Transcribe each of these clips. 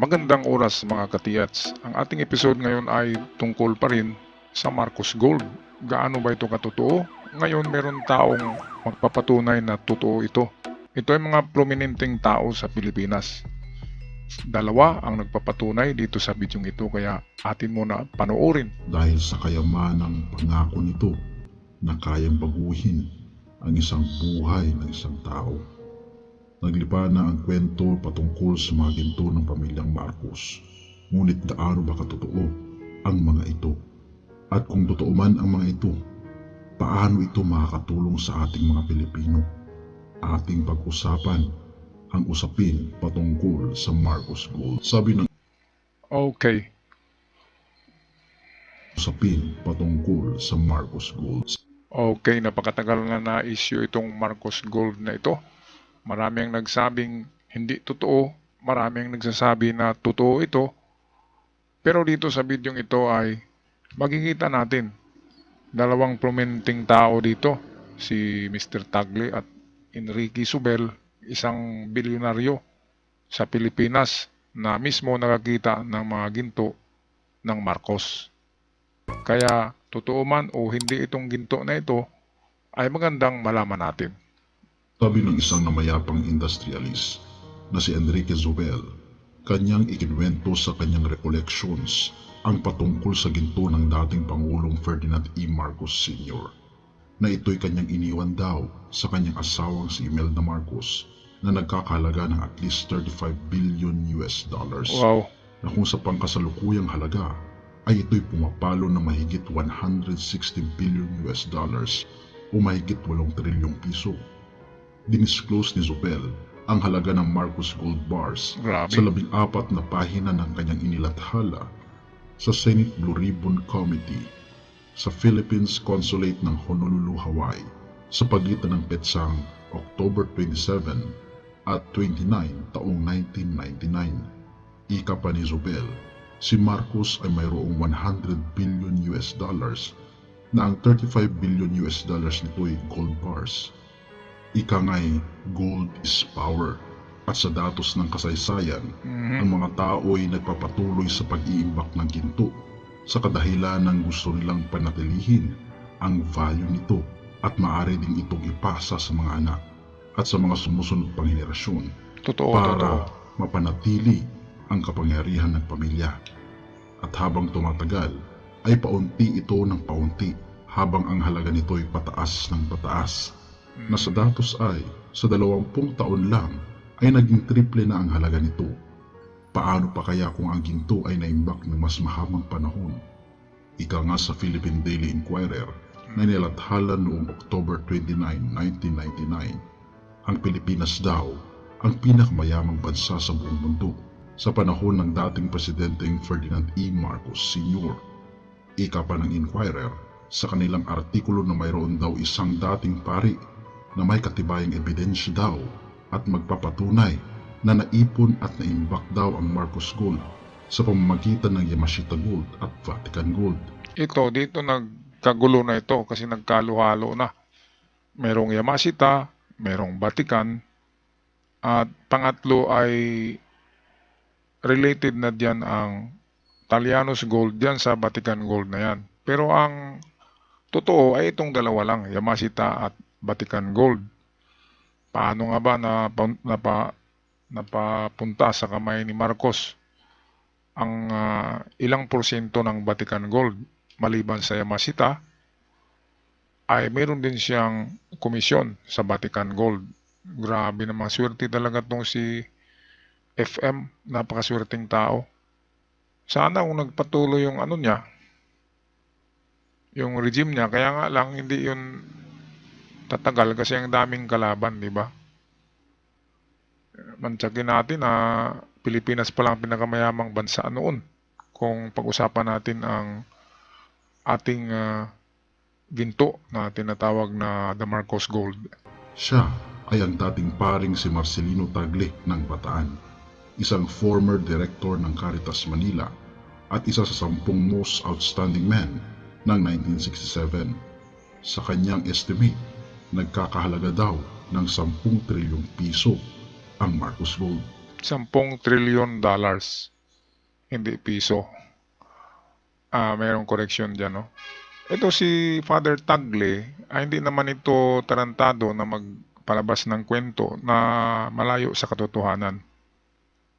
Magandang oras mga katiyats. Ang ating episode ngayon ay tungkol pa rin sa Marcos Gold. Gaano ba ito katotoo? Ngayon meron taong magpapatunay na totoo ito. Ito ay mga prominenteng tao sa Pilipinas. Dalawa ang nagpapatunay dito sa bidyong ito kaya atin muna panoorin. Dahil sa kayamanang pangako nito na kayang baguhin ang isang buhay ng isang tao. Naglipa na ang kwento patungkol sa mga ginto ng pamilyang Marcos. Ngunit gaano ba katotoo ang mga ito? At kung totoo man ang mga ito, paano ito makakatulong sa ating mga Pilipino? Ating pag-usapan ang usapin patungkol sa Marcos Gold. Sabi ng Okay, usapin patungkol sa Marcos Gold. okay, napakatagal na issue itong Marcos Gold na ito. Marami ang nagsabing hindi totoo, marami ang nagsasabi na totoo ito. Pero dito sa bidyong ito ay makikita natin dalawang prominenteng tao dito, si Mr. Tagle at Enrique Subel, isang bilyonaryo sa Pilipinas na mismo nakakita ng mga ginto ng Marcos. Kaya totoo man o hindi itong ginto na ito ay magandang malaman natin. Sabi ng isang namayapang industrialist na si Enrique Zubel, kanyang ikinwento sa kanyang recollections ang patungkol sa ginto ng dating Pangulong Ferdinand E. Marcos Sr. na ito'y kanyang iniwan daw sa kanyang asawang si Imelda Marcos na nagkakahalaga ng at least 35 billion US dollars. Wow, Na kung sa pangkasalukuyang halaga ay ito'y pumapalo ng mahigit 160 billion US dollars o mahigit 8 trilyong piso. Dinisclose ni Zubel ang halaga ng Marcos Gold Bars grabe. sa 14 na pahina ng kanyang inilathala sa Senate Blue Ribbon Committee sa Philippines Consulate ng Honolulu, Hawaii sa pagitan ng petsang October 27 at 29 taong 1999. Ika pa ni Zubel, si Marcos ay mayroong 100 billion US dollars na ang 35 billion US dollars nito'y gold bars. Ika nga'y gold is power at sa datos ng kasaysayan, ang mga tao ay nagpapatuloy sa pag-iimbak ng ginto sa kadahilan ng gusto nilang panatilihin ang value nito at maaari ding itong ipasa sa mga anak at sa mga sumusunod pang henerasyon Totoo, para totoo. mapanatili ang kapangyarihan ng pamilya. At habang tumatagal ay paunti ito ng paunti habang ang halaga nito ay pataas ng pataas na sa datos ay sa 20 taon lang ay naging triple na ang halaga nito. Paano pa kaya kung ang ginto ay naimbak ng mas mahabang panahon? Ika nga sa Philippine Daily Inquirer na nilathala noong October 29, 1999, ang Pilipinas daw ang pinakamayamang bansa sa buong mundo sa panahon ng dating presidenteng Ferdinand E. Marcos Sr. Ika pa ng Inquirer sa kanilang artikulo na mayroon daw isang dating pari na may katibayang ebidensya daw at magpapatunay na naipon at naimbak daw ang Marcos Gold sa pamamagitan ng Yamashita Gold at Vatican Gold. Ito, dito nagkagulo na ito kasi nagkalo-halo na. Merong Yamashita, merong Vatican, at pangatlo ay related na diyan ang Talianos Gold diyan sa Vatican Gold na yan. Pero ang totoo ay itong dalawa lang, Yamashita at Vatican Gold. Paano nga ba napapunta sa kamay ni Marcos ang ilang porsyento ng Vatican Gold maliban sa Yamashita ay meron din siyang komisyon sa Vatican Gold. Grabe naman, swerte talaga tong si FM, napakaswerteng tao. Sana kung nagpatuloy yung ano niya, yung regime niya, kaya nga lang hindi yun tatagal kasi ang daming kalaban, di ba? Mantsakin natin na Pilipinas pa lang pinakamayamang bansa noon. Kung pag-usapan natin ang ating ginto na tinatawag na The Marcos Gold. Siya ay ang dating paring si Marcelino Tagle ng Bataan, isang former director ng Caritas Manila at isa sa 10 most outstanding men ng 1967. Sa kanyang estimate, nagkakahalaga daw ng 10 trilyong piso ang Marcos Gold. $10 trillion. Hindi piso. Mayroong correction dyan, no? Ito si Father Tagle, hindi naman ito tarantado na magpalabas ng kwento na malayo sa katotohanan.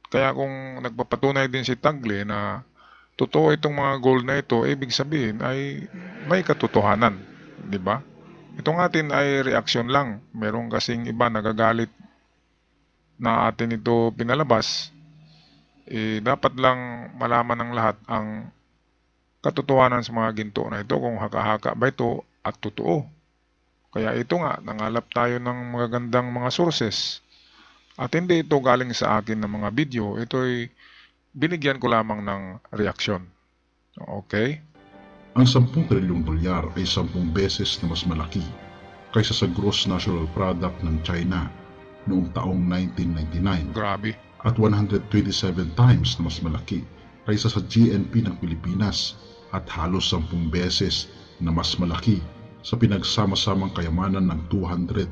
Kaya kung nagpapatunay din si Tagle na totoo itong mga gold na ito, ibig sabihin ay may katotohanan, di ba? Itong atin ay reaksyon lang. Meron kasing iba nagagalit na atin ito pinalabas. Dapat lang malaman ng lahat ang katotohanan sa mga ginto na ito, kung haka-haka ba ito at totoo. Kaya ito nga, nangalap tayo ng magagandang mga sources. At hindi ito galing sa akin ng mga video, ito'y binigyan ko lamang ng reaksyon. Okay? Ang 10 trilyong dolyar ay 10 beses na mas malaki kaysa sa gross national product ng China noong taong 1999 Grabe. at 127 times na mas malaki kaysa sa GNP ng Pilipinas at halos 10 beses na mas malaki sa pinagsama-samang kayamanan ng 200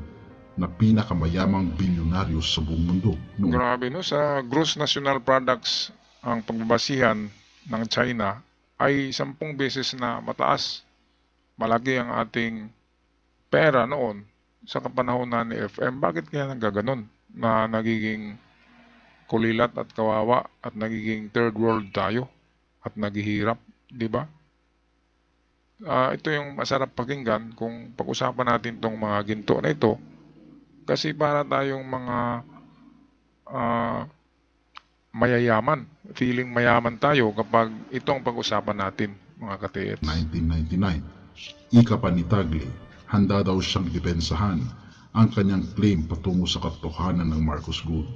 na pinakamayamang bilyonaryo sa buong mundo noong Grabe, no? Sa gross national products, ang pagbabasihan ng China ay 10 beses na mataas. Malaki ang ating pera noon sa kapanahonan ni FM. Bakit kaya nagaganon na nagiging kulilat at kawawa at nagiging third world tayo at naghihirap, di ba? Ito yung masarap pakinggan kung pag-usapan natin tong mga ginto na ito, kasi para tayong mga mayayaman, feeling mayaman tayo kapag ito ang pag-usapan natin, mga ka-TX. 1999. Ika pa ni Tagle, handa daw siyang depensahan ang kanyang claim patungo sa katotohanan ng Marcos Gold.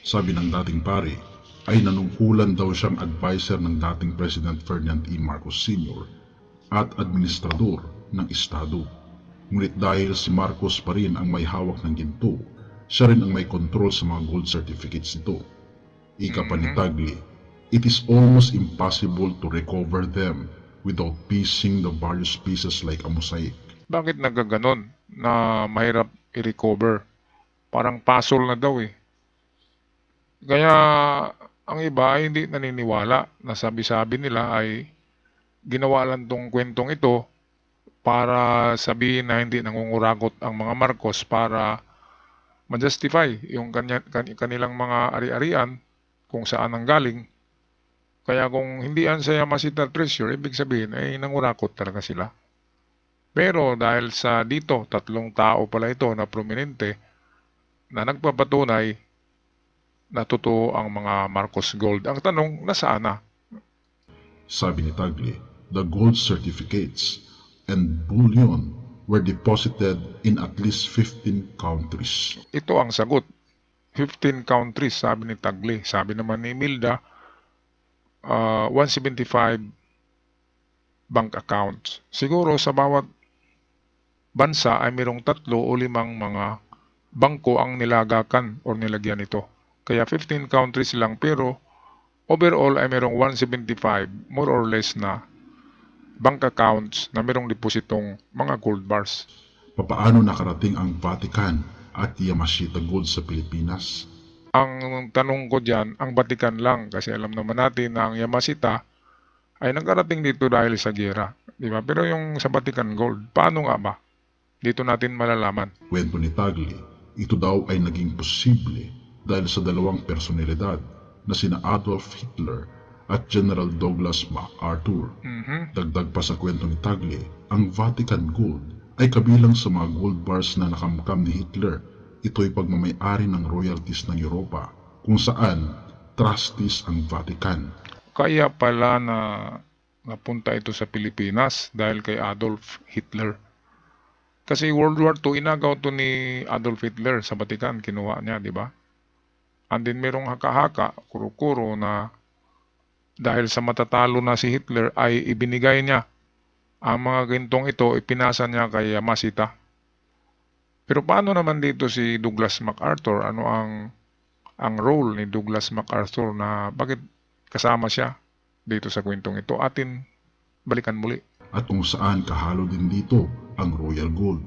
Sabi ng dating pare, ay nanungkulan daw siyang advisor ng dating President Ferdinand E. Marcos Sr. at administrador ng Estado. Ngunit dahil si Marcos pa rin ang may hawak ng ginto, siya rin ang may control sa mga gold certificates nito. Ika pa ni Tagle, it is almost impossible to recover them without piecing the various pieces like a mosaic. Bakit nagaganon na mahirap i-recover? Parang puzzle na daw eh. Kaya ang iba ay hindi naniniwala na sabi-sabi nila ay ginawa lang tong kwentong ito para sabihin na hindi nangunguragot ang mga Marcos para ma-justify yung kanilang mga ari-arian kung saan ang galing. Kaya kung hindi yan sa Yamashita Treasure, ibig sabihin ay nangurakot talaga sila. Pero dahil sa dito, 3 tao pala ito na prominente na nagpapatunay na totoo ang mga Marcos Gold. Ang tanong, nasaan na? Sabi ni Tagle, the gold certificates and bullion were deposited in at least 15 countries. Ito ang sagot. 15 countries, sabi ni Tagle. Sabi naman ni Milda, 175 bank accounts. Siguro sa bawat bansa ay mayroong 3 o 5 mga bangko ang nilagakan o nilagyan nito. Kaya 15 countries lang, pero overall ay mayroong 175 more or less na bank accounts na mayroong depositong mga gold bars. Papaano nakarating ang Vatican at Yamashita Gold sa Pilipinas? Ang tanong ko dyan, ang Vatican lang, kasi alam naman natin na ang Yamashita ay nagkarating dito dahil sa giyera, di ba? Pero yung sa Vatican Gold, paano nga ba? Dito natin malalaman. Kwento ni Tagle, ito daw ay naging posible dahil sa 2 personalidad na sina Adolf Hitler at General Douglas MacArthur. Dagdag pa sa kwento ni Tagle, ang Vatican Gold ay kabilang sa mga gold bars na nakamkam ni Hitler. Ito'y pagmamay-ari ng royalties ng Europa, kung saan trustees ang Vatican. Kaya pala na napunta ito sa Pilipinas dahil kay Adolf Hitler. Kasi World War II, inagaw to ni Adolf Hitler sa Vatican, kinuha niya, di ba? And then merong haka-haka, kuro-kuro na dahil sa matatalo na si Hitler ay ibinigay niya ang mga gintong ito, ipinasa niya kay Yamashita. Pero paano naman dito si Douglas MacArthur? Ano ang role ni Douglas MacArthur na bakit kasama siya dito sa kwentong ito? Atin balikan muli. At kung saan kahalo din dito ang Royal Gold,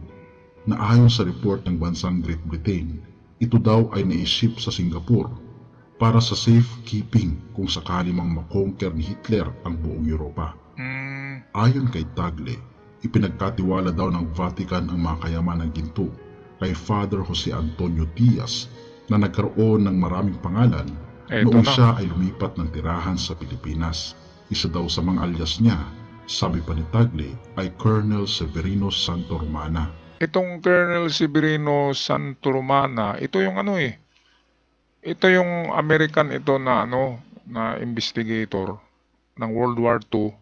na ayon sa report ng bansang Great Britain, ito daw ay naiship sa Singapore para sa safekeeping kung sakali mang makonquer ni Hitler ang buong Europa. Ayon kay Tagle, ipinagkatiwala daw ng Vatican ang mga kayamanang ginto kay Father Jose Antonio Diaz na nagkaroon ng maraming pangalan Eto noong na. siya ay lumipat ng tirahan sa Pilipinas. Isa daw sa mga alias niya, sabi pa ni Tagle, ay Colonel Severino Santoromana. Itong Colonel Severino Santoromana, ito yung ano eh. Ito yung American ito na na investigator ng World War II.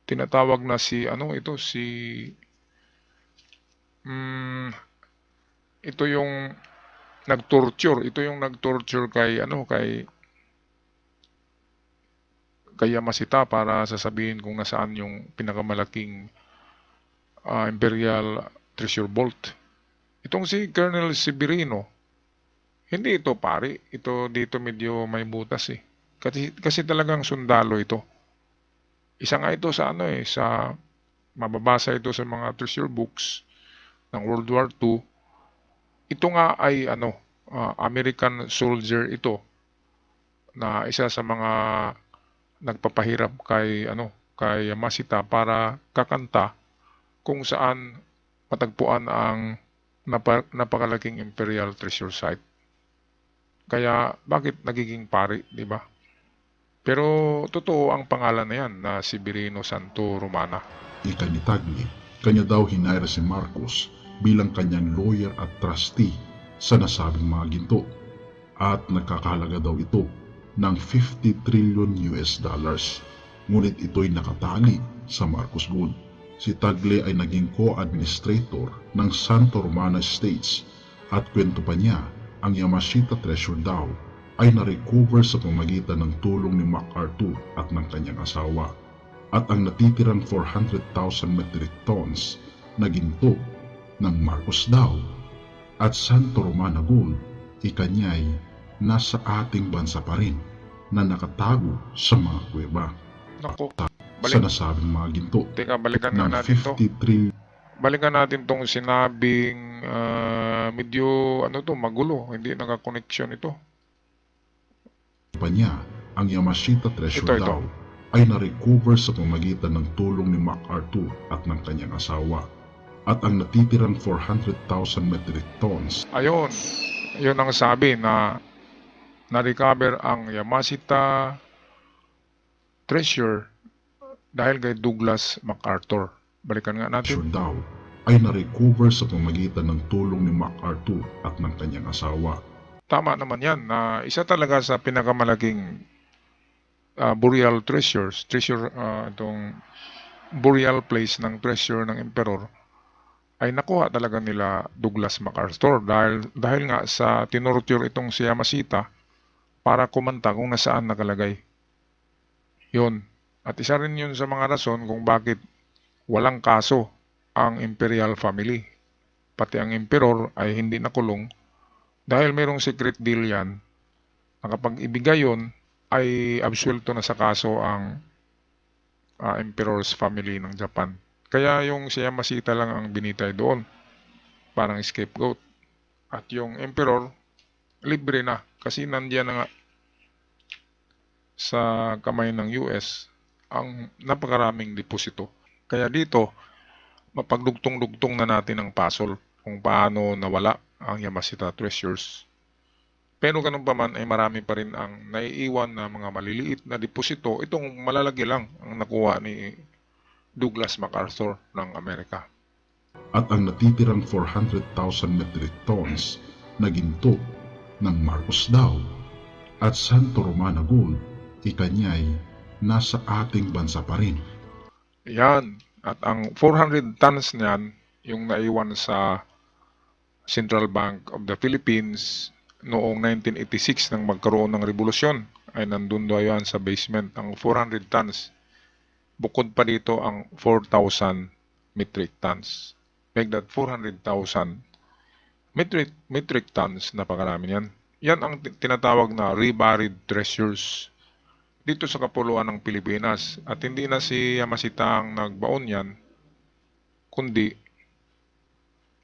Tinatawag na si ito yung nag-torture kay Yamashita para sasabihin kung nasaan yung pinakamalaking Imperial Treasure Vault. Itong si Colonel Severino, hindi ito pari. Ito dito medyo may butas eh. Kasi talagang sundalo ito. Isa nga ito sa sa mababasa ito sa mga treasure books ng World War II. Ito nga ay American soldier ito na isa sa mga nagpapahirap kay Yamashita para kakanta kung saan matagpuan ang napakalaking Imperial Treasure Site. Kaya bakit nagiging pari, di ba? Pero totoo ang pangalan na yan na Severino Santoromana. Ika ni Tagle, kanya daw hinire si Marcos bilang kanyang lawyer at trustee sa nasabing mga ginto at nagkakahalaga daw ito ng 50 trillion US dollars. Ngunit ito'y nakatali sa Marcos Gold. Si Tagle ay naging co-administrator ng Santoromana Estates at kwento pa niya ang Yamashita Treasure daw ay na-recover sa pamamagitan ng tulong ni MacArthur at ng kanyang asawa. At ang natitirang 400,000 metric tons na ginto ng Marcos daw at Santoromana Gold, ikanya'y nasa ating bansa pa rin na nakatago sa mga kuweba. Nako, Sa nasabing mga ginto teka, balikan nga ng natin to. 50 trillion Balikan natin tong sinabing medyo magulo. Hindi nakakoneksyon ito. pa niya, ang Yamashita Treasure Ito. daw ay na-recover sa pamamagitan ng tulong ni MacArthur at ng kanyang asawa. At ang natitirang 400,000 metric tons Ayun, yun ang sabi na na-recover ang Yamashita Treasure dahil kay Douglas MacArthur. Balikan nga treasure natin. daw ay na-recover sa pamamagitan ng tulong ni MacArthur at ng kanyang asawa. Tama naman yan na isa talaga sa pinakamalaking burial treasures, itong burial place ng treasure ng emperor ay nakuha talaga nila Douglas MacArthur dahil nga sa tinorture itong si Yamashita para kumanta kung nasaan nakalagay. Yun. At isa rin yun sa mga rason kung bakit walang kaso ang imperial family. Pati ang emperor ay hindi nakulong dahil mayroong secret deal yan na kapag ibigay yun ay absuelto na sa kaso ang emperor's family ng Japan. Kaya yung si Yamashita lang ang binitay doon, parang scapegoat. At yung emperor, libre na kasi nandiyan na nga sa kamay ng US ang napakaraming deposito. Kaya dito, mapagdugtong-dugtong na natin ang puzzle kung paano nawala ang Yamashita Treasures. Pero ganun pa man ay marami pa rin ang naiiwan na mga maliliit na deposito. Itong malalaki lang ang nakuha ni Douglas MacArthur ng Amerika. At ang natitirang 400,000 metric tons na ginto ng Marcos daw at Santoromana Gold, ikanya'y nasa ating bansa pa rin. Yan. At ang 400 tons niyan, yung naiwan sa Central Bank of the Philippines noong 1986 nang magkaroon ng revolusyon, ay nandun daw yan sa basement ang 400 tons. Bukod pa dito ang 4,000 metric tons. Make that 400,000 metric tons, napakarami yan. Yan ang tinatawag na reburied treasures dito sa kapuluan ng Pilipinas. At hindi na si Yamashita ang nagbaon yan, kundi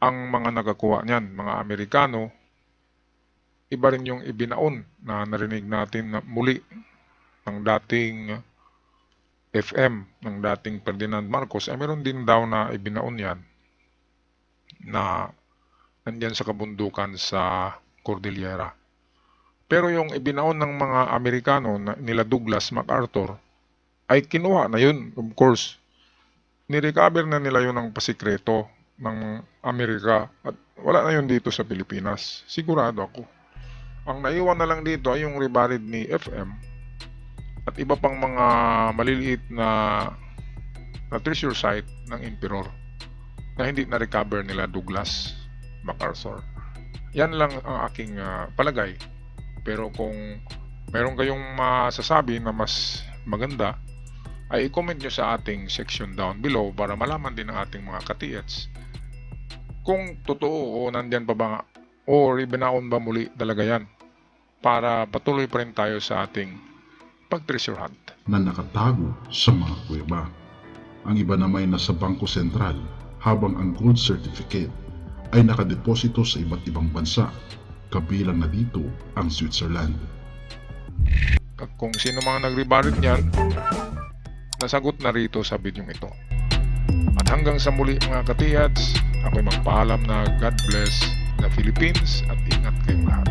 ang mga nagakuha niyan, mga Amerikano iba rin yung ibinaon na narinig natin na muli ng dating FM, ng dating Ferdinand Marcos, ay meron din daw na ibinaon yan na nandyan sa kabundukan sa Cordillera. Pero yung ibinaon ng mga Amerikano nila Douglas MacArthur ay kinuha na yun, of course. Nirecover na nila yun ng pasikreto ng Amerika at wala na yun dito sa Pilipinas. Sigurado ako. Ang naiwan na lang dito ay yung reburied ni FM at iba pang mga maliliit na treasure site ng Emperor na hindi na-recover nila Douglas MacArthur. Yan lang ang aking palagay. Pero kung meron kayong masasabi na mas maganda, ay i-comment nyo sa ating section down below para malaman din ng ating mga katiyats kung totoo o nandyan pa ba o ibinaon ba muli talaga yan para patuloy pa rin tayo sa ating pag-treasure hunt. Na nakatago sa mga kuweba. Ang iba naman ay nasa Bangko Sentral habang ang gold certificate ay nakadeposito sa iba't ibang bansa, kabilang na dito ang Switzerland. At kung sino mga nag-reburied niyan, nasagot na rito sa video ito. At hanggang sa muli mga katiyats, ako'y magpaalam na God bless the Philippines at ingat kayong lahat.